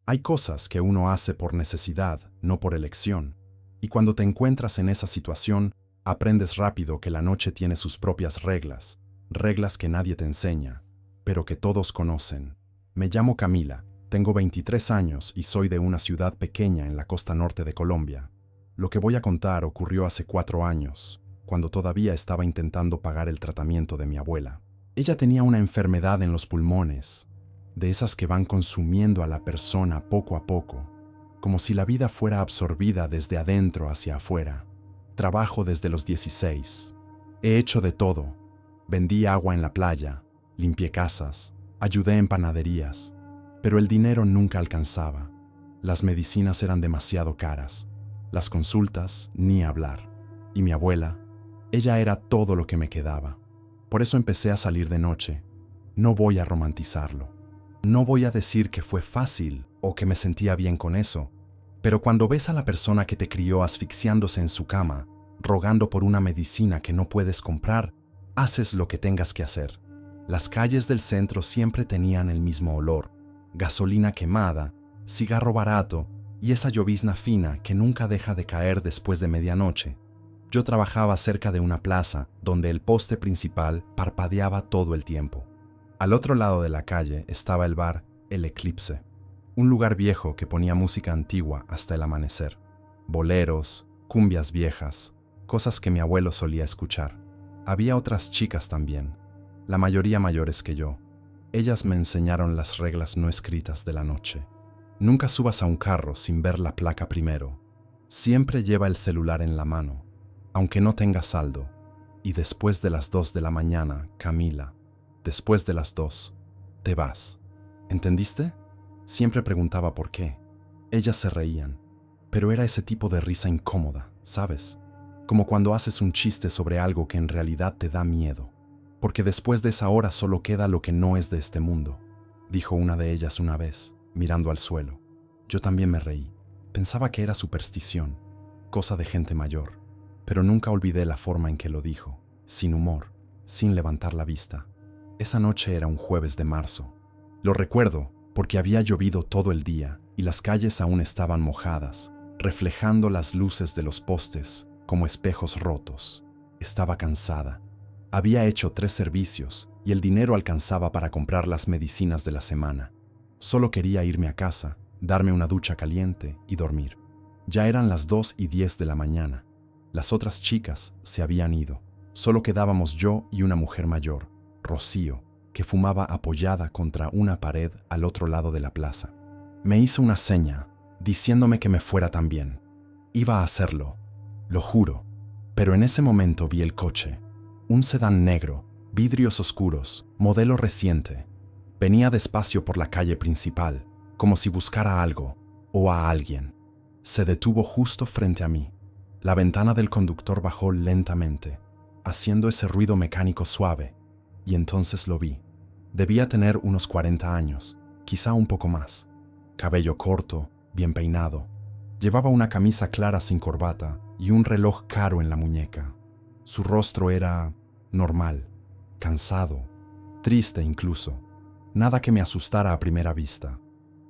Hay cosas que uno hace por necesidad, no por elección, y cuando te encuentras en esa situación, aprendes rápido que la noche tiene sus propias reglas, reglas que nadie te enseña, pero que todos conocen. Me llamo Camila, tengo 23 años y soy de una ciudad pequeña en la costa norte de Colombia. Lo que voy a contar ocurrió hace 4 años, cuando todavía estaba intentando pagar el tratamiento de mi abuela. Ella tenía una enfermedad en los pulmones, de esas que van consumiendo a la persona poco a poco, como si la vida fuera absorbida desde adentro hacia afuera. Trabajo desde los 16. He hecho de todo. Vendí agua en la playa, limpié casas, ayudé en panaderías, pero el dinero nunca alcanzaba. Las medicinas eran demasiado caras, las consultas ni hablar. Y mi abuela, ella era todo lo que me quedaba. Por eso empecé a salir de noche. No voy a romantizarlo. No voy a decir que fue fácil o que me sentía bien con eso, pero cuando ves a la persona que te crió asfixiándose en su cama, rogando por una medicina que no puedes comprar, haces lo que tengas que hacer. Las calles del centro siempre tenían el mismo olor: gasolina quemada, cigarro barato y esa llovizna fina que nunca deja de caer después de medianoche. Yo trabajaba cerca de una plaza donde el poste principal parpadeaba todo el tiempo. Al otro lado de la calle estaba el bar El Eclipse, un lugar viejo que ponía música antigua hasta el amanecer. Boleros, cumbias viejas, cosas que mi abuelo solía escuchar. Había otras chicas también, la mayoría mayores que yo. Ellas me enseñaron las reglas no escritas de la noche. Nunca subas a un carro sin ver la placa primero. Siempre lleva el celular en la mano, aunque no tenga saldo. Y después de las 2 de la mañana, Camila, después de las 2, te vas. ¿Entendiste? Siempre preguntaba por qué. Ellas se reían, pero era ese tipo de risa incómoda, ¿sabes? Como cuando haces un chiste sobre algo que en realidad te da miedo. Porque después de esa hora solo queda lo que no es de este mundo, dijo una de ellas una vez, mirando al suelo. Yo también me reí. Pensaba que era superstición, cosa de gente mayor, pero nunca olvidé la forma en que lo dijo, sin humor, sin levantar la vista. Esa noche era un jueves de marzo. Lo recuerdo porque había llovido todo el día y las calles aún estaban mojadas, reflejando las luces de los postes como espejos rotos. Estaba cansada. Había hecho 3 servicios y el dinero alcanzaba para comprar las medicinas de la semana. Solo quería irme a casa, darme una ducha caliente y dormir. Ya eran las 2:10 de la mañana. Las otras chicas se habían ido. Solo quedábamos yo y una mujer mayor, Rocío, que fumaba apoyada contra una pared al otro lado de la plaza. Me hizo una seña, diciéndome que me fuera también. Iba a hacerlo, lo juro, pero en ese momento vi el coche. Un sedán negro, vidrios oscuros, modelo reciente. Venía despacio por la calle principal, como si buscara algo o a alguien. Se detuvo justo frente a mí. La ventana del conductor bajó lentamente, haciendo ese ruido mecánico suave, y entonces lo vi. Debía tener unos 40 años, quizá un poco más. Cabello corto, bien peinado. Llevaba una camisa clara sin corbata y un reloj caro en la muñeca. Su rostro era normal, cansado, triste incluso. Nada que me asustara a primera vista.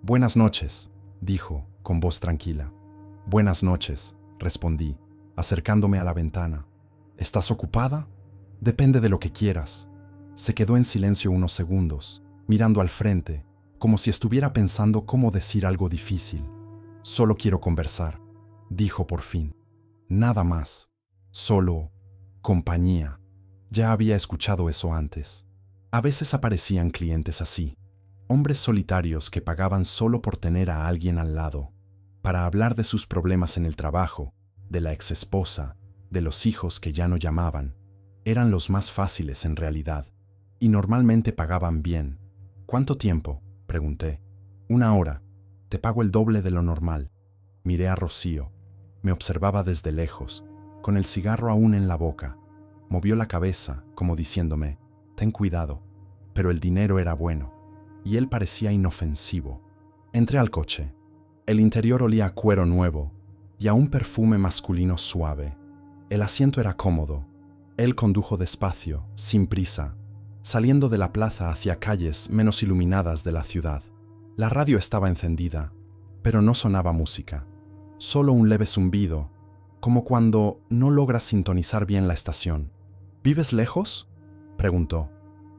«Buenas noches», dijo, con voz tranquila. «Buenas noches», respondí, acercándome a la ventana. «¿Estás ocupada? Depende de lo que quieras». Se quedó en silencio unos segundos, mirando al frente, como si estuviera pensando cómo decir algo difícil. «Solo quiero conversar», dijo por fin. «Nada más. Solo compañía». Ya había escuchado eso antes. A veces aparecían clientes así, hombres solitarios que pagaban solo por tener a alguien al lado, para hablar de sus problemas en el trabajo, de la exesposa, de los hijos que ya no llamaban. Eran los más fáciles en realidad, y normalmente pagaban bien. «¿Cuánto tiempo?», pregunté. «1 hora. Te pago el doble de lo normal». Miré a Rocío. Me observaba desde lejos, con el cigarro aún en la boca. Movió la cabeza, como diciéndome, «Ten cuidado». Pero el dinero era bueno, y él parecía inofensivo. Entré al coche. El interior olía a cuero nuevo y a un perfume masculino suave. El asiento era cómodo. Él condujo despacio, sin prisa, saliendo de la plaza hacia calles menos iluminadas de la ciudad. La radio estaba encendida, pero no sonaba música, solo un leve zumbido, como cuando no logras sintonizar bien la estación. ¿Vives lejos?, preguntó.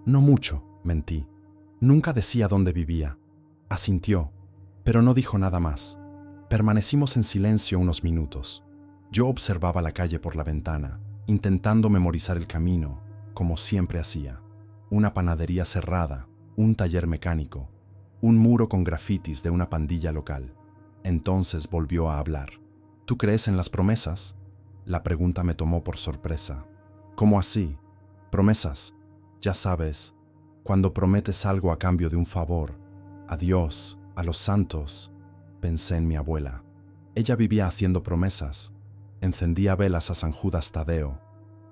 No mucho, mentí. Nunca decía dónde vivía. Asintió, pero no dijo nada más. Permanecimos en silencio unos minutos. Yo observaba la calle por la ventana, intentando memorizar el camino, como siempre hacía. Una panadería cerrada, un taller mecánico, un muro con grafitis de una pandilla local. Entonces volvió a hablar. ¿Tú crees en las promesas? La pregunta me tomó por sorpresa. ¿Cómo así? Promesas. Ya sabes, cuando prometes algo a cambio de un favor, a Dios, a los santos. Pensé en mi abuela. Ella vivía haciendo promesas. Encendía velas a San Judas Tadeo,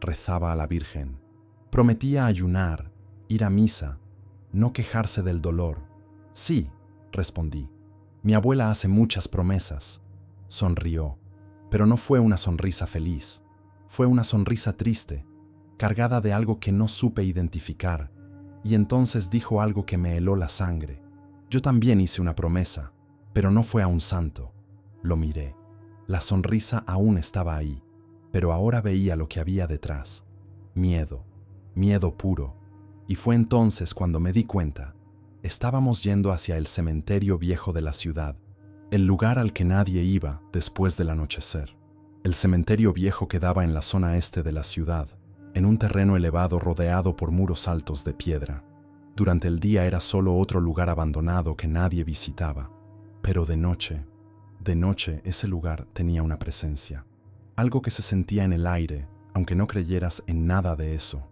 rezaba a la Virgen. Prometía ayunar, ir a misa, no quejarse del dolor. Sí, respondí. Mi abuela hace muchas promesas. Sonrió, pero no fue una sonrisa feliz. Fue una sonrisa triste, cargada de algo que no supe identificar, y entonces dijo algo que me heló la sangre. Yo también hice una promesa, pero no fue a un santo. Lo miré. La sonrisa aún estaba ahí, pero ahora veía lo que había detrás. Miedo, miedo puro. Y fue entonces cuando me di cuenta. Estábamos yendo hacia el cementerio viejo de la ciudad, el lugar al que nadie iba después del anochecer. El cementerio viejo quedaba en la zona este de la ciudad, en un terreno elevado rodeado por muros altos de piedra. Durante el día era solo otro lugar abandonado que nadie visitaba, pero de noche ese lugar tenía una presencia, algo que se sentía en el aire, aunque no creyeras en nada de eso.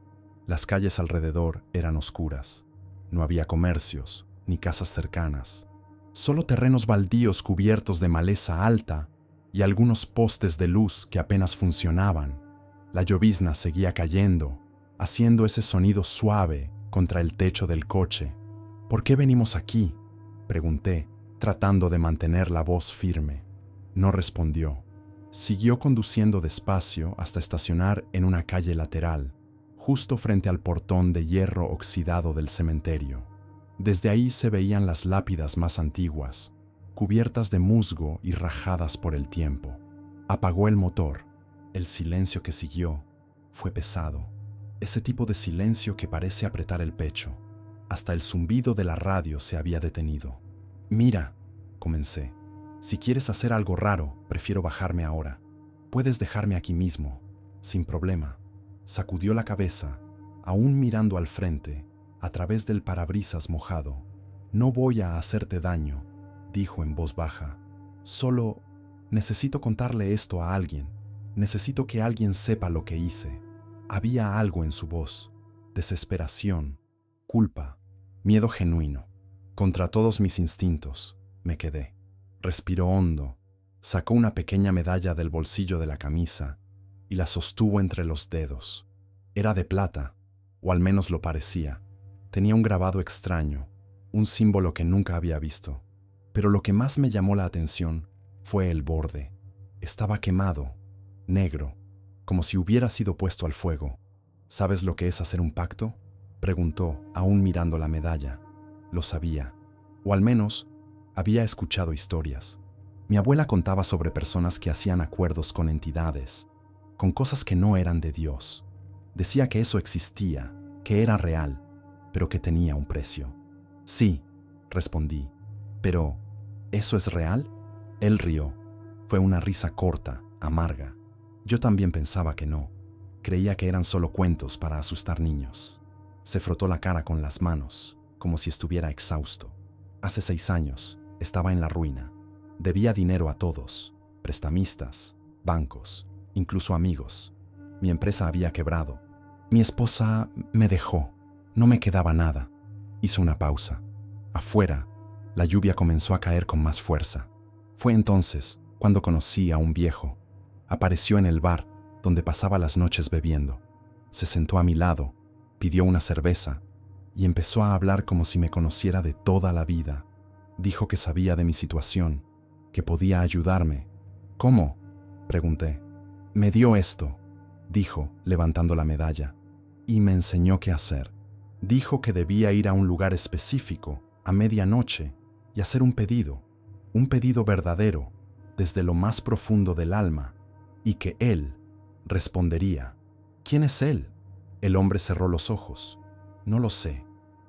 Las calles alrededor eran oscuras. No había comercios, ni casas cercanas. Solo terrenos baldíos cubiertos de maleza alta y algunos postes de luz que apenas funcionaban. La llovizna seguía cayendo, haciendo ese sonido suave contra el techo del coche. ¿Por qué venimos aquí?, pregunté, tratando de mantener la voz firme. No respondió. Siguió conduciendo despacio hasta estacionar en una calle lateral, justo frente al portón de hierro oxidado del cementerio. Desde ahí se veían las lápidas más antiguas, cubiertas de musgo y rajadas por el tiempo. Apagó el motor. El silencio que siguió fue pesado, ese tipo de silencio que parece apretar el pecho. Hasta el zumbido de la radio se había detenido. «Mira», comencé, «si quieres hacer algo raro, prefiero bajarme ahora. Puedes dejarme aquí mismo, sin problema». Sacudió la cabeza, aún mirando al frente, a través del parabrisas mojado. «No voy a hacerte daño», dijo en voz baja. «Solo necesito contarle esto a alguien. Necesito que alguien sepa lo que hice». Había algo en su voz: desesperación, culpa, miedo genuino. Contra todos mis instintos, me quedé. Respiró hondo, sacó una pequeña medalla del bolsillo de la camisa y la sostuvo entre los dedos. Era de plata, o al menos lo parecía. Tenía un grabado extraño, un símbolo que nunca había visto. Pero lo que más me llamó la atención fue el borde. Estaba quemado, negro, como si hubiera sido puesto al fuego. ¿Sabes lo que es hacer un pacto?, preguntó, aún mirando la medalla. Lo sabía, o al menos había escuchado historias. Mi abuela contaba sobre personas que hacían acuerdos con entidades, con cosas que no eran de Dios. Decía que eso existía, que era real, pero que tenía un precio. «Sí», respondí, «pero ¿eso es real?». Él rió. Fue una risa corta, amarga. Yo también pensaba que no. Creía que eran solo cuentos para asustar niños. Se frotó la cara con las manos, como si estuviera exhausto. Hace 6 años, estaba en la ruina. Debía dinero a todos, prestamistas, bancos, incluso amigos. Mi empresa había quebrado. Mi esposa me dejó. No me quedaba nada. Hizo una pausa. Afuera, la lluvia comenzó a caer con más fuerza. Fue entonces cuando conocí a un viejo. Apareció en el bar donde pasaba las noches bebiendo. Se sentó a mi lado, pidió una cerveza y empezó a hablar como si me conociera de toda la vida. Dijo que sabía de mi situación, que podía ayudarme. «¿Cómo?», pregunté. «Me dio esto», dijo, levantando la medalla, «y me enseñó qué hacer». Dijo que debía ir a un lugar específico, a medianoche, y hacer un pedido. un pedido verdadero, desde lo más profundo del alma, y que él respondería. ¿Quién es él? El hombre cerró los ojos. No lo sé.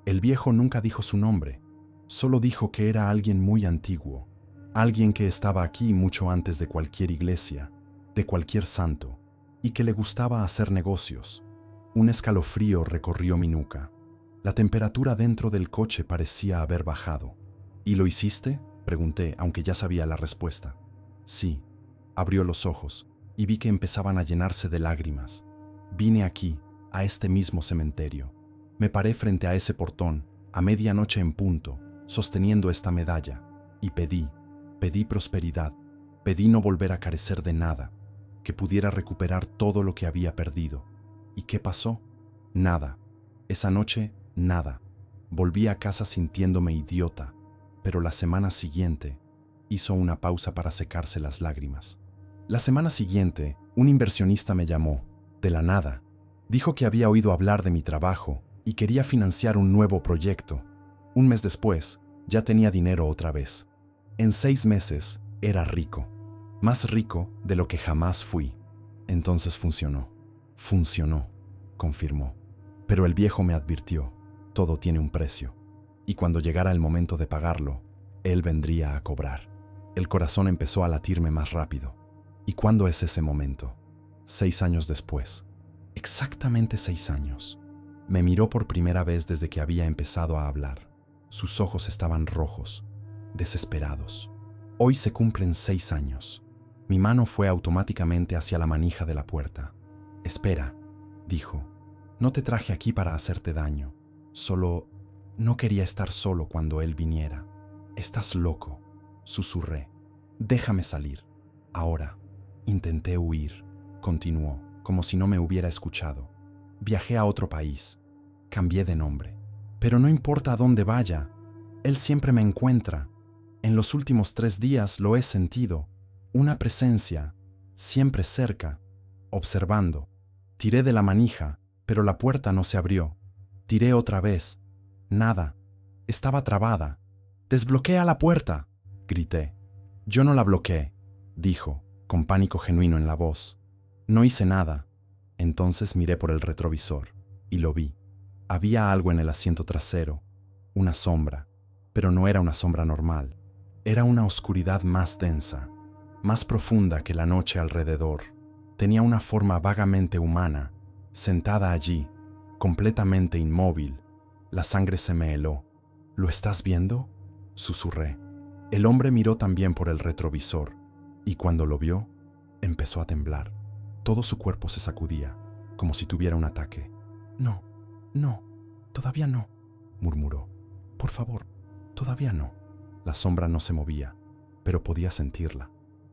El viejo nunca dijo su nombre, solo dijo que era alguien muy antiguo, alguien que estaba aquí mucho antes de cualquier iglesia, de cualquier santo, y que le gustaba hacer negocios. Un escalofrío recorrió mi nuca. La temperatura dentro del coche parecía haber bajado. ¿Y lo hiciste?, pregunté, aunque ya sabía la respuesta. Sí. Abrió los ojos y vi que empezaban a llenarse de lágrimas. Vine aquí, a este mismo cementerio. Me paré frente a ese portón, a medianoche en punto, sosteniendo esta medalla, y pedí prosperidad, pedí no volver a carecer de nada, que pudiera recuperar todo lo que había perdido. ¿Y qué pasó? Nada. Esa noche, nada. Volví a casa sintiéndome idiota, pero la semana siguiente hizo una pausa para secarse las lágrimas. La semana siguiente, un inversionista me llamó, de la nada. Dijo que había oído hablar de mi trabajo y quería financiar un nuevo proyecto. Un mes después, ya tenía dinero otra vez. En 6 meses, era rico. Más rico de lo que jamás fui. Entonces funcionó. Funcionó, confirmó. Pero el viejo me advirtió, todo tiene un precio. Y cuando llegara el momento de pagarlo, él vendría a cobrar. El corazón empezó a latirme más rápido. ¿Y cuándo es ese momento? 6 años después. Exactamente 6 años. Me miró por primera vez desde que había empezado a hablar. Sus ojos estaban rojos, desesperados. Hoy se cumplen 6 años. Mi mano fue automáticamente hacia la manija de la puerta. Espera, dijo. No te traje aquí para hacerte daño. Solo no quería estar solo cuando él viniera. Estás loco, susurré. Déjame salir. Ahora. Intenté huir, continuó, como si no me hubiera escuchado. Viajé a otro país. Cambié de nombre. Pero no importa a dónde vaya, él siempre me encuentra. En los últimos 3 días lo he sentido. Una presencia, siempre cerca, observando. Tiré de la manija, pero la puerta no se abrió. Tiré otra vez. Nada. Estaba trabada. «¡Desbloquea la puerta!», grité. «Yo no la bloqueé», dijo, con pánico genuino en la voz. No hice nada. Entonces miré por el retrovisor y lo vi. Había algo en el asiento trasero, una sombra, pero no era una sombra normal. Era una oscuridad más densa, más profunda que la noche alrededor. Tenía una forma vagamente humana, sentada allí, completamente inmóvil. La sangre se me heló. «¿Lo estás viendo?», susurré. El hombre miró también por el retrovisor, y cuando lo vio, empezó a temblar. Todo su cuerpo se sacudía, como si tuviera un ataque. «No, no, todavía no», murmuró. «Por favor, todavía no». La sombra no se movía, pero podía sentirla.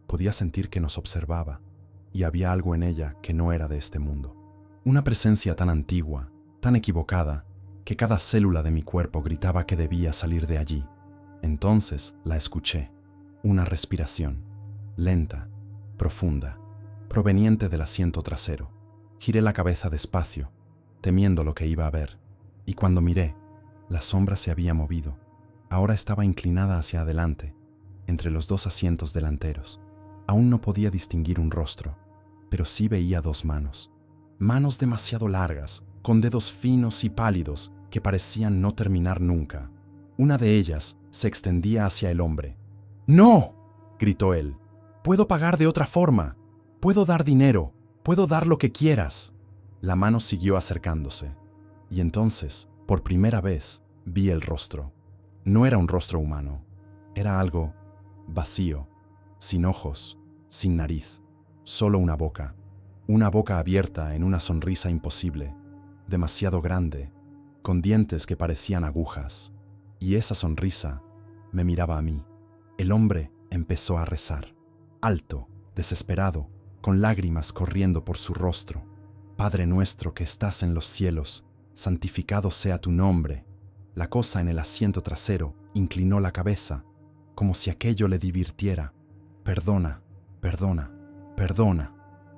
Podía sentir que nos observaba, y había algo en ella que no era de este mundo. Una presencia tan antigua, tan equivocada, que cada célula de mi cuerpo gritaba que debía salir de allí. Entonces la escuché. Una respiración, lenta, profunda, proveniente del asiento trasero. Giré la cabeza despacio, temiendo lo que iba a ver, y cuando miré, la sombra se había movido. Ahora estaba inclinada hacia adelante, entre los 2 asientos delanteros. Aún no podía distinguir un rostro, pero sí veía 2 manos. Manos demasiado largas, con dedos finos y pálidos que parecían no terminar nunca. Una de ellas se extendía hacia el hombre. «¡No!», gritó él. «Puedo pagar de otra forma. Puedo dar dinero. Puedo dar lo que quieras». La mano siguió acercándose. Y entonces, por primera vez, vi el rostro. No era un rostro humano. Era algo vacío, sin ojos, sin nariz. Solo una boca. Una boca abierta en una sonrisa imposible, demasiado grande, con dientes que parecían agujas. Y esa sonrisa me miraba a mí. El hombre empezó a rezar, alto, desesperado, con lágrimas corriendo por su rostro. «Padre nuestro que estás en los cielos, santificado sea tu nombre». La cosa en el asiento trasero inclinó la cabeza, como si aquello le divirtiera. «Perdona, perdona, perdona»,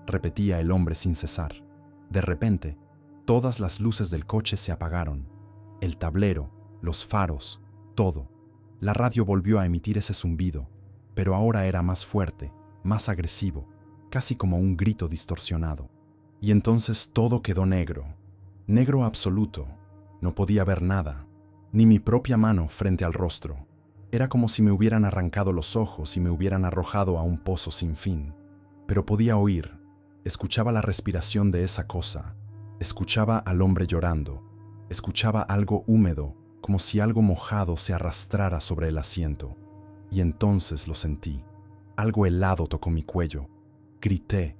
repetía el hombre sin cesar. De repente, todas las luces del coche se apagaron. El tablero, los faros, todo. La radio volvió a emitir ese zumbido, pero ahora era más fuerte, más agresivo, casi como un grito distorsionado. Y entonces todo quedó negro, negro absoluto. No podía ver nada, ni mi propia mano frente al rostro. Era como si me hubieran arrancado los ojos y me hubieran arrojado a un pozo sin fin. Pero podía oír, escuchaba la respiración de esa cosa, escuchaba al hombre llorando, escuchaba algo húmedo, como si algo mojado se arrastrara sobre el asiento. Y entonces lo sentí. Algo helado tocó mi cuello. Grité,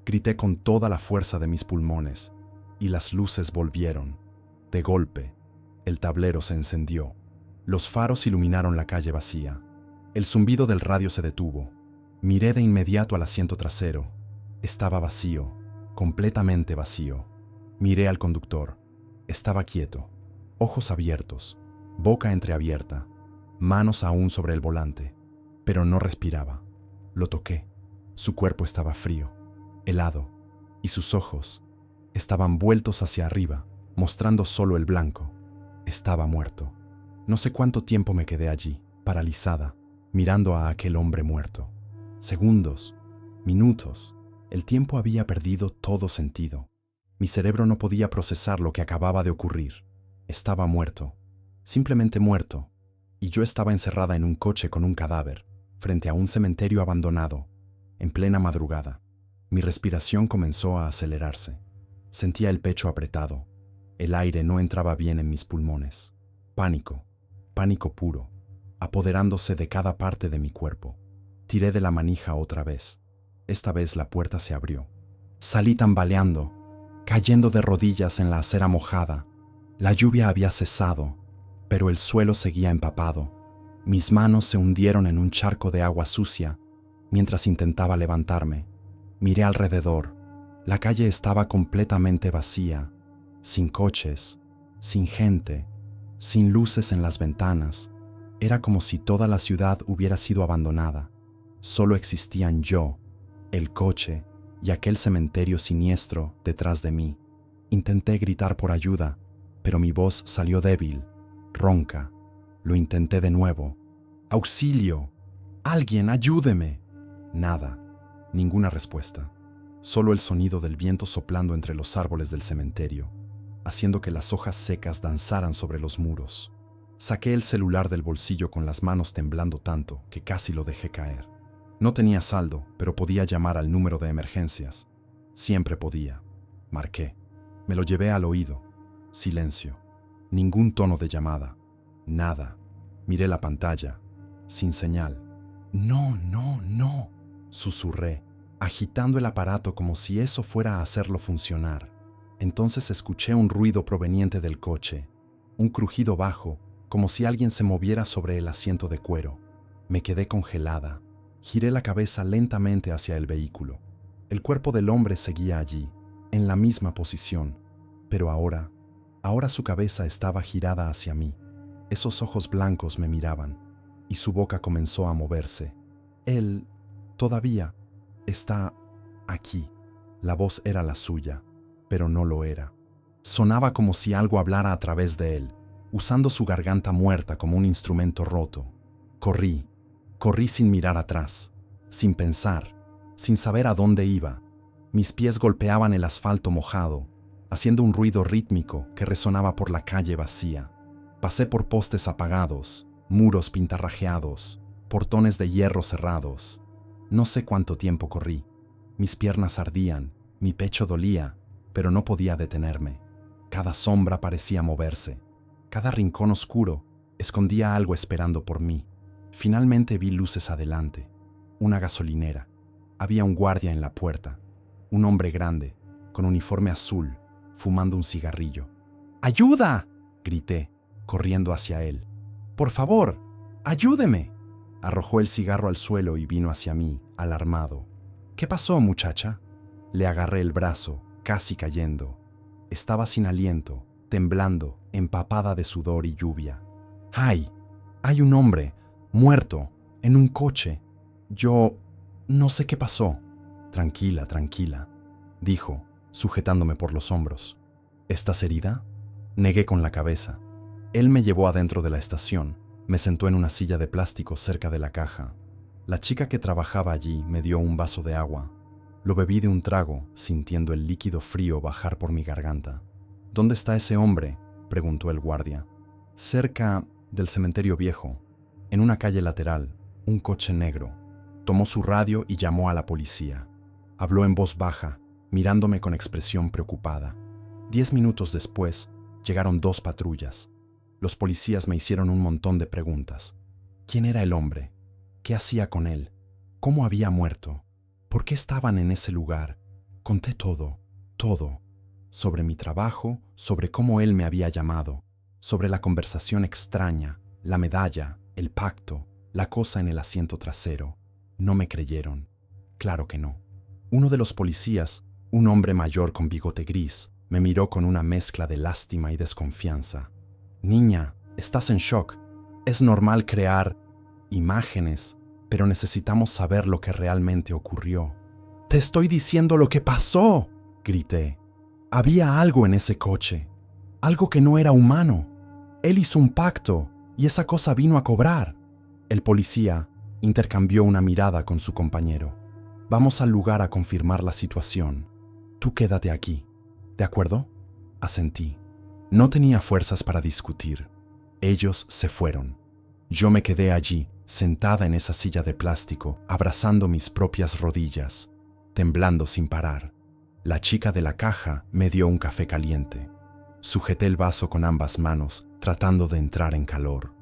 grité con toda la fuerza de mis pulmones, y las luces volvieron. De golpe, el tablero se encendió. Los faros iluminaron la calle vacía. El zumbido del radio se detuvo. Miré de inmediato al asiento trasero. Estaba vacío, completamente vacío. Miré al conductor. Estaba quieto, ojos abiertos, boca entreabierta, manos aún sobre el volante, pero no respiraba. Lo toqué. Su cuerpo estaba frío, helado, y sus ojos estaban vueltos hacia arriba, mostrando solo el blanco. Estaba muerto. No sé cuánto tiempo me quedé allí, paralizada, mirando a aquel hombre muerto. Segundos, minutos, el tiempo había perdido todo sentido. Mi cerebro no podía procesar lo que acababa de ocurrir. Estaba muerto, simplemente muerto, y yo estaba encerrada en un coche con un cadáver, frente a un cementerio abandonado, en plena madrugada. Mi respiración comenzó a acelerarse. Sentía el pecho apretado. El aire no entraba bien en mis pulmones. Pánico, pánico puro, apoderándose de cada parte de mi cuerpo. Tiré de la manija otra vez. Esta vez la puerta se abrió. Salí tambaleando, cayendo de rodillas en la acera mojada. La lluvia había cesado, pero el suelo seguía empapado. Mis manos se hundieron en un charco de agua sucia mientras intentaba levantarme. Miré alrededor. La calle estaba completamente vacía, sin coches, sin gente, sin luces en las ventanas. Era como si toda la ciudad hubiera sido abandonada. Solo existían yo, el coche y aquel cementerio siniestro detrás de mí. Intenté gritar por ayuda, pero mi voz salió débil, ronca. Lo intenté de nuevo. ¡Auxilio! ¡Alguien, ayúdeme! Nada, ninguna respuesta. Solo el sonido del viento soplando entre los árboles del cementerio, haciendo que las hojas secas danzaran sobre los muros. Saqué el celular del bolsillo con las manos temblando tanto que casi lo dejé caer. No tenía saldo, pero podía llamar al número de emergencias. Siempre podía. Marqué. Me lo llevé al oído. Silencio. Ningún tono de llamada. Nada. Miré la pantalla. Sin señal. No, no, no, susurré, agitando el aparato como si eso fuera a hacerlo funcionar. Entonces escuché un ruido proveniente del coche, un crujido bajo, como si alguien se moviera sobre el asiento de cuero. Me quedé congelada. Giré la cabeza lentamente hacia el vehículo. El cuerpo del hombre seguía allí, en la misma posición, pero ahora su cabeza estaba girada hacia mí. Esos ojos blancos me miraban, y su boca comenzó a moverse. Él todavía está aquí. La voz era la suya, pero no lo era. Sonaba como si algo hablara a través de él, usando su garganta muerta como un instrumento roto. Corrí sin mirar atrás, sin pensar, sin saber a dónde iba. Mis pies golpeaban el asfalto mojado, haciendo un ruido rítmico que resonaba por la calle vacía. Pasé por postes apagados, muros pintarrajeados, portones de hierro cerrados. No sé cuánto tiempo corrí. Mis piernas ardían, mi pecho dolía, pero no podía detenerme. Cada sombra parecía moverse. Cada rincón oscuro escondía algo esperando por mí. Finalmente vi luces adelante. Una gasolinera. Había un guardia en la puerta. Un hombre grande, con uniforme azul, fumando un cigarrillo. ¡Ayuda!, grité, corriendo hacia él. ¡Por favor, ayúdeme! Arrojó el cigarro al suelo y vino hacia mí, alarmado. ¿Qué pasó, muchacha? Le agarré el brazo, casi cayendo. Estaba sin aliento, temblando, empapada de sudor y lluvia. ¡Ay! Hay un hombre, muerto, en un coche. Yo no sé qué pasó. Tranquila, tranquila, dijo, sujetándome por los hombros. ¿Estás herida? Negué con la cabeza. Él me llevó adentro de la estación, me sentó en una silla de plástico cerca de la caja. La chica que trabajaba allí me dio un vaso de agua. Lo bebí de un trago, sintiendo el líquido frío bajar por mi garganta. ¿Dónde está ese hombre?, preguntó el guardia. Cerca del cementerio viejo, en una calle lateral, un coche negro. Tomó su radio y llamó a la policía. Habló en voz baja, mirándome con expresión preocupada. 10 minutos después, llegaron 2 patrullas. Los policías me hicieron un montón de preguntas. ¿Quién era el hombre? ¿Qué hacía con él? ¿Cómo había muerto? ¿Por qué estaban en ese lugar? Conté todo, todo. Sobre mi trabajo, sobre cómo él me había llamado, sobre la conversación extraña, la medalla, el pacto, la cosa en el asiento trasero. No me creyeron. Claro que no. Uno de los policías, un hombre mayor con bigote gris, me miró con una mezcla de lástima y desconfianza. Niña, estás en shock. Es normal crear imágenes, pero necesitamos saber lo que realmente ocurrió. Te estoy diciendo lo que pasó, grité. Había algo en ese coche, algo que no era humano. Él hizo un pacto y esa cosa vino a cobrar. El policía intercambió una mirada con su compañero. Vamos al lugar a confirmar la situación. Tú quédate aquí, ¿de acuerdo? Asentí. No tenía fuerzas para discutir. Ellos se fueron. Yo me quedé allí, sentada en esa silla de plástico, abrazando mis propias rodillas, temblando sin parar. La chica de la caja me dio un café caliente. Sujeté el vaso con ambas manos, tratando de entrar en calor.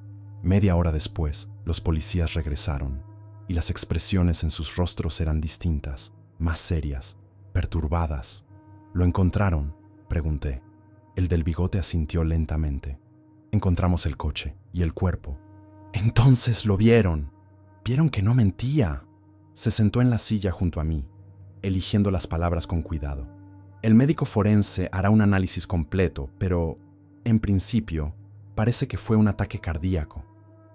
Media hora después, los policías regresaron, y las expresiones en sus rostros eran distintas, más serias, perturbadas. ¿Lo encontraron?, pregunté. El del bigote asintió lentamente. Encontramos el coche y el cuerpo. Entonces lo vieron. Vieron que no mentía. Se sentó en la silla junto a mí, eligiendo las palabras con cuidado. El médico forense hará un análisis completo, pero, en principio, parece que fue un ataque cardíaco.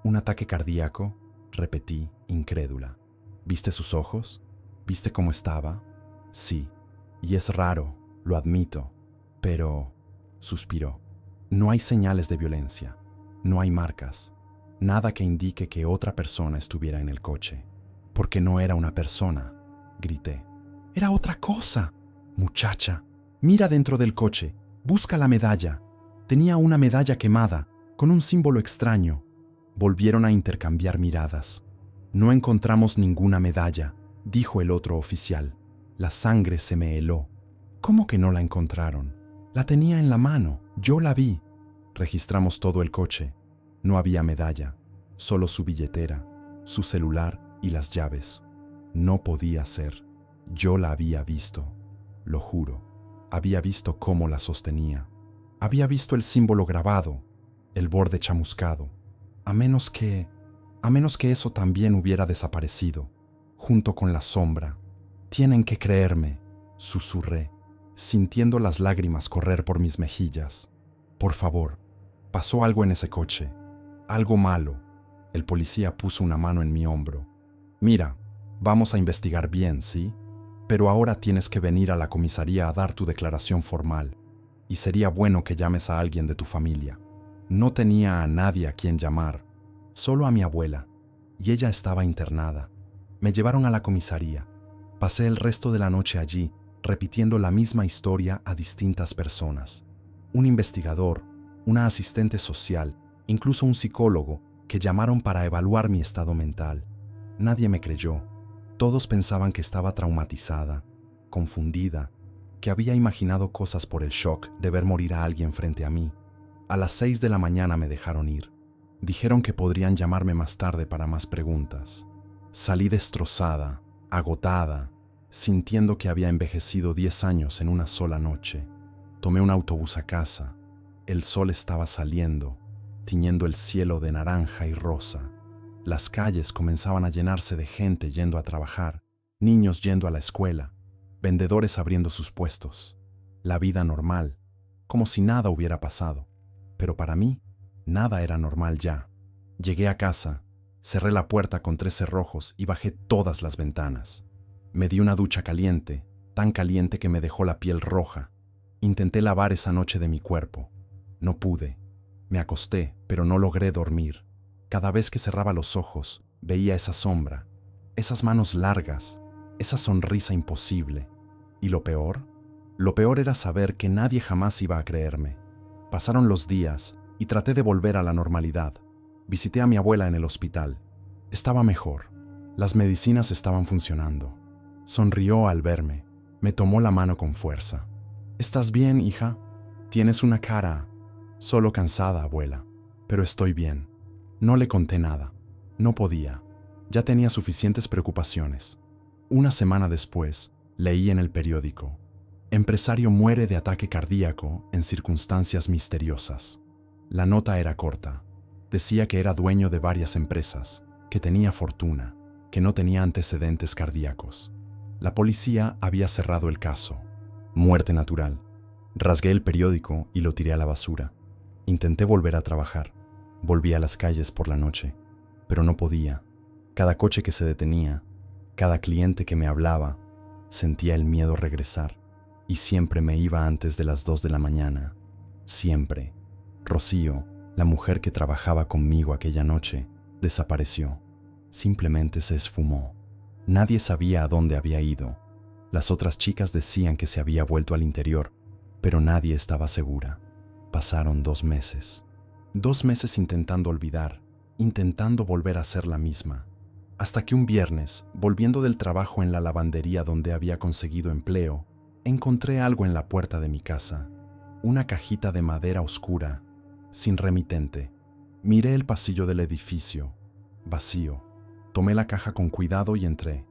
¿Un ataque cardíaco?, repetí, incrédula. ¿Viste sus ojos? ¿Viste cómo estaba? Sí, y es raro, lo admito, pero... suspiró. No hay señales de violencia, no hay marcas, nada que indique que otra persona estuviera en el coche. Porque no era una persona, grité. Era otra cosa. Muchacha, mira dentro del coche, busca la medalla. Tenía una medalla quemada, con un símbolo extraño. Volvieron a intercambiar miradas. No encontramos ninguna medalla, dijo el otro oficial. La sangre se me heló. ¿Cómo que no la encontraron? La tenía en la mano, yo la vi. Registramos todo el coche. No había medalla, solo su billetera, su celular y las llaves. No podía ser. Yo la había visto, lo juro. Había visto cómo la sostenía. Había visto el símbolo grabado, el borde chamuscado. A menos que eso también hubiera desaparecido, junto con la sombra. Tienen que creerme, susurré, sintiendo las lágrimas correr por mis mejillas. Por favor, pasó algo en ese coche, algo malo. El policía puso una mano en mi hombro. Mira, vamos a investigar bien, ¿sí? Pero ahora tienes que venir a la comisaría a dar tu declaración formal, y sería bueno que llames a alguien de tu familia. No tenía a nadie a quien llamar, solo a mi abuela, y ella estaba internada. Me llevaron a la comisaría. Pasé el resto de la noche allí, repitiendo la misma historia a distintas personas. Un investigador, una asistente social, incluso un psicólogo, que llamaron para evaluar mi estado mental. Nadie me creyó. Todos pensaban que estaba traumatizada, confundida, que había imaginado cosas por el shock de ver morir a alguien frente a mí. A las 6 de la mañana me dejaron ir. Dijeron que podrían llamarme más tarde para más preguntas. Salí destrozada, agotada, sintiendo que había envejecido 10 años en una sola noche. Tomé un autobús a casa. El sol estaba saliendo, tiñendo el cielo de naranja y rosa. Las calles comenzaban a llenarse de gente yendo a trabajar, niños yendo a la escuela, vendedores abriendo sus puestos. La vida normal, como si nada hubiera pasado. Pero para mí, nada era normal ya. Llegué a casa, cerré la puerta con 3 cerrojos y bajé todas las ventanas. Me di una ducha caliente, tan caliente que me dejó la piel roja. Intenté lavar esa noche de mi cuerpo. No pude. Me acosté, pero no logré dormir. Cada vez que cerraba los ojos, veía esa sombra. esas manos largas, esa sonrisa imposible. ¿Y lo peor? Lo peor era saber que nadie jamás iba a creerme. Pasaron los días y traté de volver a la normalidad. Visité a mi abuela en el hospital. Estaba mejor. Las medicinas estaban funcionando. Sonrió al verme. Me tomó la mano con fuerza. ¿Estás bien, hija? Tienes una cara solo cansada, abuela. Pero estoy bien. No le conté nada. No podía. Ya tenía suficientes preocupaciones. Una semana después, leí en el periódico: empresario muere de ataque cardíaco en circunstancias misteriosas. La nota era corta. Decía que era dueño de varias empresas, que tenía fortuna, que no tenía antecedentes cardíacos. La policía había cerrado el caso. Muerte natural. Rasgué el periódico y lo tiré a la basura. Intenté volver a trabajar. Volví a las calles por la noche, pero no podía. Cada coche que se detenía, cada cliente que me hablaba, sentía el miedo regresar. Y siempre me iba antes de las 2 de la mañana. Siempre. Rocío, la mujer que trabajaba conmigo aquella noche, desapareció. Simplemente se esfumó. Nadie sabía a dónde había ido. Las otras chicas decían que se había vuelto al interior, pero nadie estaba segura. Pasaron 2 meses. 2 meses intentando olvidar, intentando volver a ser la misma. Hasta que un viernes, volviendo del trabajo en la lavandería donde había conseguido empleo, encontré algo en la puerta de mi casa. Una cajita de madera oscura, sin remitente. Miré el pasillo del edificio, vacío. Tomé la caja con cuidado y entré.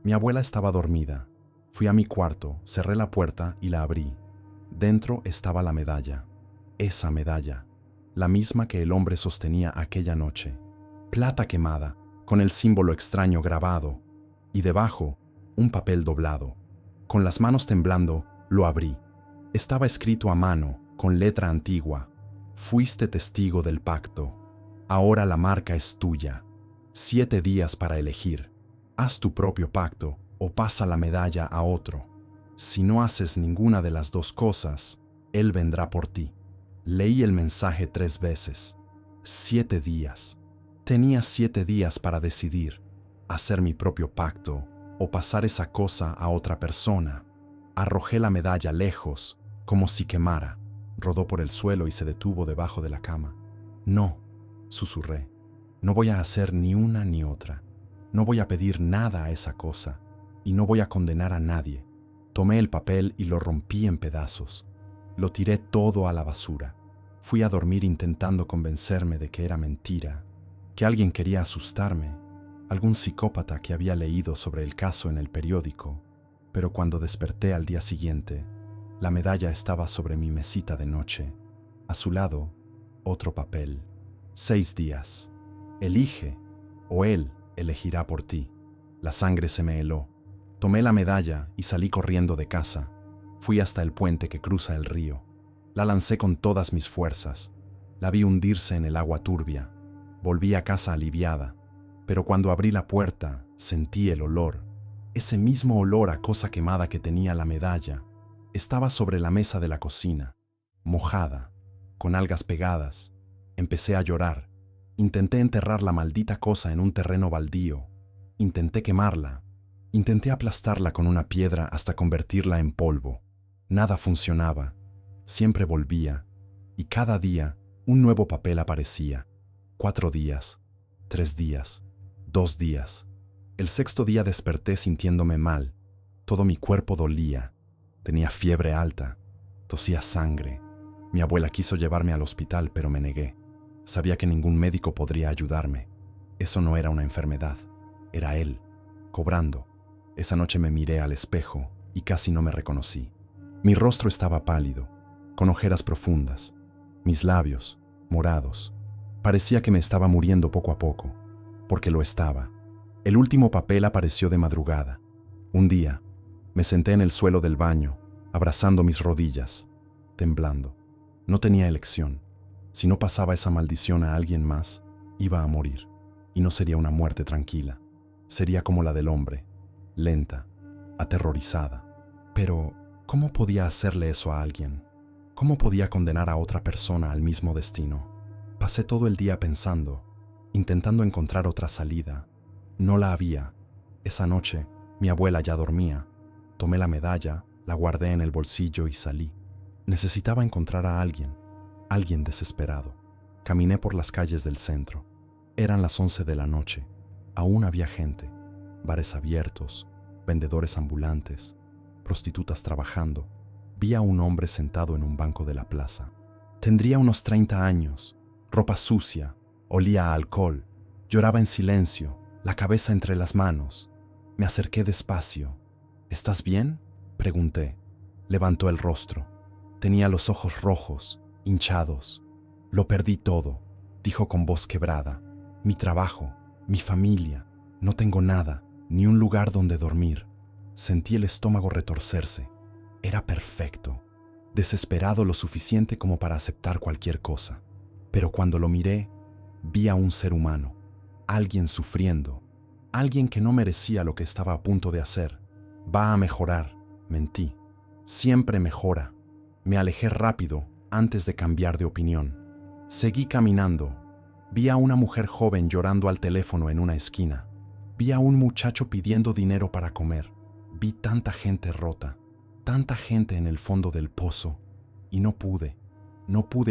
Mi abuela estaba dormida. Fui a mi cuarto, cerré la puerta y la abrí. Dentro estaba la medalla. Esa medalla, la misma que el hombre sostenía aquella noche. Plata quemada, con el símbolo extraño grabado. Y debajo, un papel doblado. Con las manos temblando, lo abrí. Estaba escrito a mano, con letra antigua: fuiste testigo del pacto. Ahora la marca es tuya. 7 días para elegir. Haz tu propio pacto o pasa la medalla a otro. Si no haces ninguna de las 2 cosas, él vendrá por ti. Leí el mensaje 3 veces. 7 días. Tenía 7 días para decidir: hacer mi propio pacto o pasar esa cosa a otra persona. Arrojé la medalla lejos, como si quemara. Rodó por el suelo y se detuvo debajo de la cama. No, susurré. No voy a hacer ni una ni otra. No voy a pedir nada a esa cosa y no voy a condenar a nadie. Tomé el papel y lo rompí en pedazos. Lo tiré todo a la basura. Fui a dormir intentando convencerme de que era mentira, que alguien quería asustarme, algún psicópata que había leído sobre el caso en el periódico. Pero cuando desperté al día siguiente, la medalla estaba sobre mi mesita de noche. A su lado, otro papel. 6 días. Elige, o él elegirá por ti. La sangre se me heló. Tomé la medalla y salí corriendo de casa. Fui hasta el puente que cruza el río. La lancé con todas mis fuerzas. La vi hundirse en el agua turbia. Volví a casa aliviada, pero cuando abrí la puerta, sentí el olor. Ese mismo olor a cosa quemada que tenía la medalla. Estaba sobre la mesa de la cocina, mojada, con algas pegadas. Empecé a llorar. Intenté enterrar la maldita cosa en un terreno baldío. Intenté quemarla. Intenté aplastarla con una piedra hasta convertirla en polvo. Nada funcionaba. Siempre volvía. Y cada día, un nuevo papel aparecía. 4 días, 3 días, 2 días. El 6.º día desperté sintiéndome mal. Todo mi cuerpo dolía. Tenía fiebre alta. Tosía sangre. Mi abuela quiso llevarme al hospital, pero me negué. Sabía que ningún médico podría ayudarme. Eso no era una enfermedad. Era él, cobrando. Esa noche me miré al espejo y casi no me reconocí. Mi rostro estaba pálido, con ojeras profundas. Mis labios, morados. Parecía que me estaba muriendo poco a poco, porque lo estaba. El último papel apareció de madrugada. Un día, me senté en el suelo del baño, abrazando mis rodillas, temblando. No tenía elección. Si no pasaba esa maldición a alguien más, iba a morir. Y no sería una muerte tranquila. Sería como la del hombre, lenta, aterrorizada. Pero, ¿cómo podía hacerle eso a alguien? ¿Cómo podía condenar a otra persona al mismo destino? Pasé todo el día pensando, intentando encontrar otra salida. No la había. Esa noche, mi abuela ya dormía. Tomé la medalla, la guardé en el bolsillo y salí. Necesitaba encontrar a alguien desesperado. Caminé por las calles del centro. Eran las 11 de la noche. Aún había gente, bares abiertos, vendedores ambulantes, prostitutas trabajando. Vi a un hombre sentado en un banco de la plaza. Tendría unos 30 años, ropa sucia, olía a alcohol, lloraba en silencio, la cabeza entre las manos. Me acerqué despacio. ¿Estás bien?, pregunté. Levantó el rostro. Tenía los ojos rojos, hinchados. Lo perdí todo, dijo con voz quebrada. Mi trabajo, mi familia, no tengo nada, ni un lugar donde dormir. Sentí el estómago retorcerse. Era perfecto, desesperado lo suficiente como para aceptar cualquier cosa. Pero cuando lo miré, vi a un ser humano, alguien sufriendo, alguien que no merecía lo que estaba a punto de hacer. Va a mejorar, mentí. Siempre mejora. Me alejé rápido antes de cambiar de opinión. Seguí caminando. Vi a una mujer joven llorando al teléfono en una esquina. Vi a un muchacho pidiendo dinero para comer. Vi tanta gente rota, tanta gente en el fondo del pozo, y no pude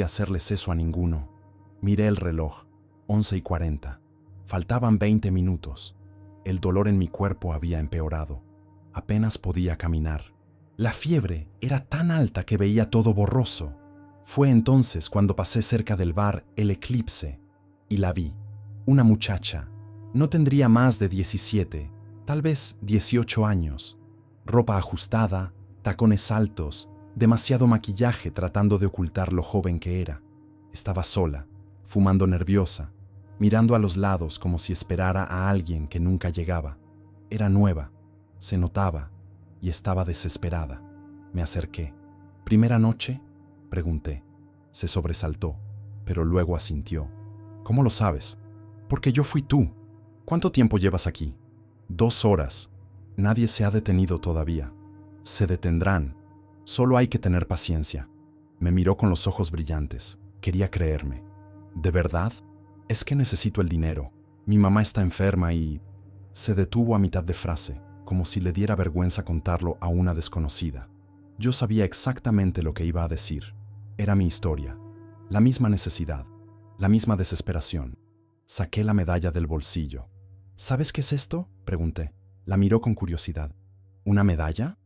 hacerles eso a ninguno. Miré el reloj, 11:40. Faltaban 20 minutos. El dolor en mi cuerpo había empeorado. Apenas podía caminar. La fiebre era tan alta que veía todo borroso. Fue entonces cuando pasé cerca del bar El Eclipse y la vi. Una muchacha. No tendría más de 17, tal vez 18 años. Ropa ajustada, tacones altos, demasiado maquillaje tratando de ocultar lo joven que era. Estaba sola, fumando nerviosa, mirando a los lados como si esperara a alguien que nunca llegaba. Era nueva, se notaba, y estaba desesperada. Me acerqué. ¿Primera noche?, pregunté. Se sobresaltó, pero luego asintió. ¿Cómo lo sabes? Porque yo fui tú. ¿Cuánto tiempo llevas aquí? 2 horas. Nadie se ha detenido todavía. Se detendrán. Solo hay que tener paciencia. Me miró con los ojos brillantes. Quería creerme. ¿De verdad? Es que necesito el dinero. Mi mamá está enferma y... Se detuvo a mitad de frase, como si le diera vergüenza contarlo a una desconocida. Yo sabía exactamente lo que iba a decir. Era mi historia. La misma necesidad. La misma desesperación. Saqué la medalla del bolsillo. ¿Sabes qué es esto?, pregunté. La miró con curiosidad. ¿Una medalla?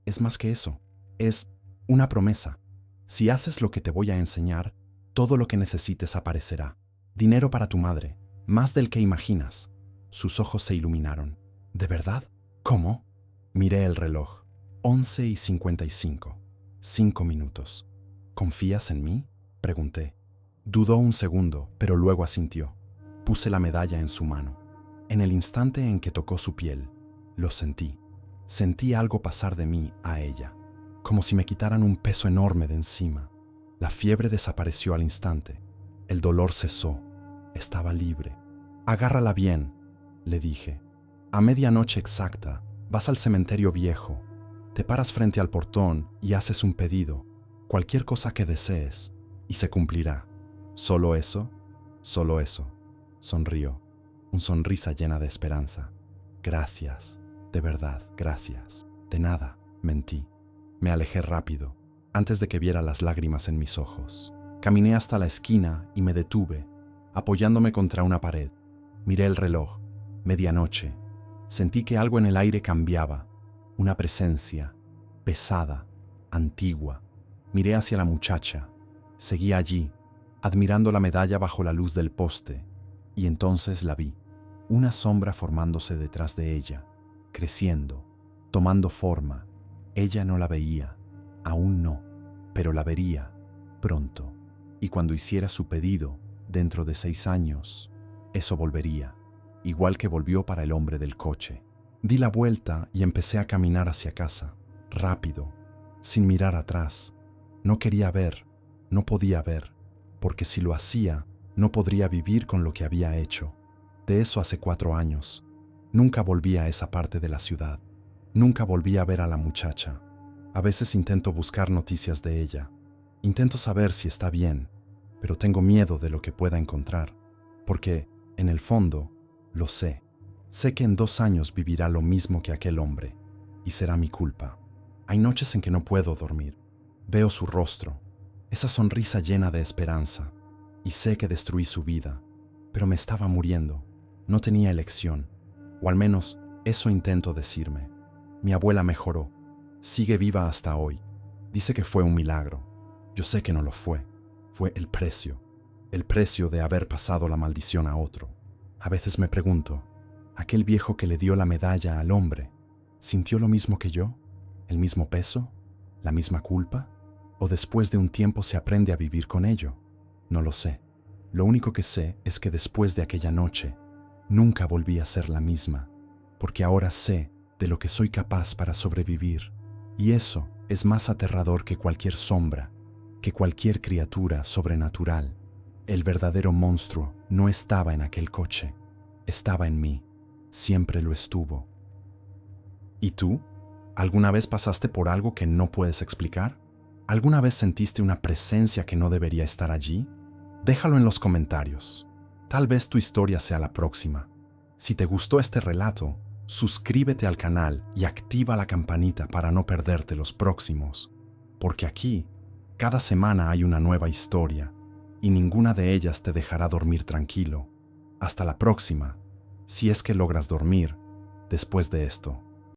Es más que eso. Es una promesa. Si haces lo que te voy a enseñar, todo lo que necesites aparecerá. Dinero para tu madre, más del que imaginas. Sus ojos se iluminaron. ¿De verdad? ¿Cómo? Miré el reloj. 11:55. 5 minutos. ¿Confías en mí?, pregunté. Dudó un segundo, pero luego asintió. Puse la medalla en su mano. En el instante en que tocó su piel, lo sentí. Sentí algo pasar de mí a ella, como si me quitaran un peso enorme de encima. La fiebre desapareció al instante. El dolor cesó. Estaba libre. Agárrala bien, le dije. A medianoche exacta, vas al cementerio viejo. Te paras frente al portón y haces un pedido, cualquier cosa que desees, y se cumplirá. ¿Solo eso? Solo eso. Sonrió. Una sonrisa llena de esperanza. Gracias. De verdad, gracias. De nada, mentí. Me alejé rápido, antes de que viera las lágrimas en mis ojos. Caminé hasta la esquina y me detuve, apoyándome contra una pared. Miré el reloj. Medianoche. Sentí que algo en el aire cambiaba. Una presencia, pesada, antigua. Miré hacia la muchacha. Seguí allí, admirando la medalla bajo la luz del poste. Y entonces la vi. Una sombra formándose detrás de ella, creciendo, tomando forma. Ella no la veía, aún no, pero la vería pronto. Y cuando hiciera su pedido, dentro de 6 años, eso volvería, igual que volvió para el hombre del coche. Di la vuelta y empecé a caminar hacia casa, rápido, sin mirar atrás. No quería ver, no podía ver, porque si lo hacía, no podría vivir con lo que había hecho. De eso hace 4 años. Nunca volví a esa parte de la ciudad. Nunca volví a ver a la muchacha. A veces intento buscar noticias de ella. Intento saber si está bien, pero tengo miedo de lo que pueda encontrar, porque, en el fondo, lo sé. Sé que en 2 años vivirá lo mismo que aquel hombre, y será mi culpa. Hay noches en que no puedo dormir. Veo su rostro, esa sonrisa llena de esperanza, y sé que destruí su vida, pero me estaba muriendo. No tenía elección, o al menos eso intento decirme. Mi abuela mejoró, sigue viva hasta hoy. Dice que fue un milagro. Yo sé que no lo fue. Fue el precio de haber pasado la maldición a otro. A veces me pregunto, ¿aquel viejo que le dio la medalla al hombre sintió lo mismo que yo? ¿El mismo peso? ¿La misma culpa? ¿O después de un tiempo se aprende a vivir con ello? No lo sé. Lo único que sé es que después de aquella noche, nunca volví a ser la misma, porque ahora sé de lo que soy capaz para sobrevivir. Y eso es más aterrador que cualquier sombra, que cualquier criatura sobrenatural. El verdadero monstruo no estaba en aquel coche, estaba en mí. Siempre lo estuvo. ¿Y tú? ¿Alguna vez pasaste por algo que no puedes explicar? ¿Alguna vez sentiste una presencia que no debería estar allí? Déjalo en los comentarios. Tal vez tu historia sea la próxima. Si te gustó este relato, suscríbete al canal y activa la campanita para no perderte los próximos, porque aquí, cada semana hay una nueva historia y ninguna de ellas te dejará dormir tranquilo. Hasta la próxima, si es que logras dormir después de esto.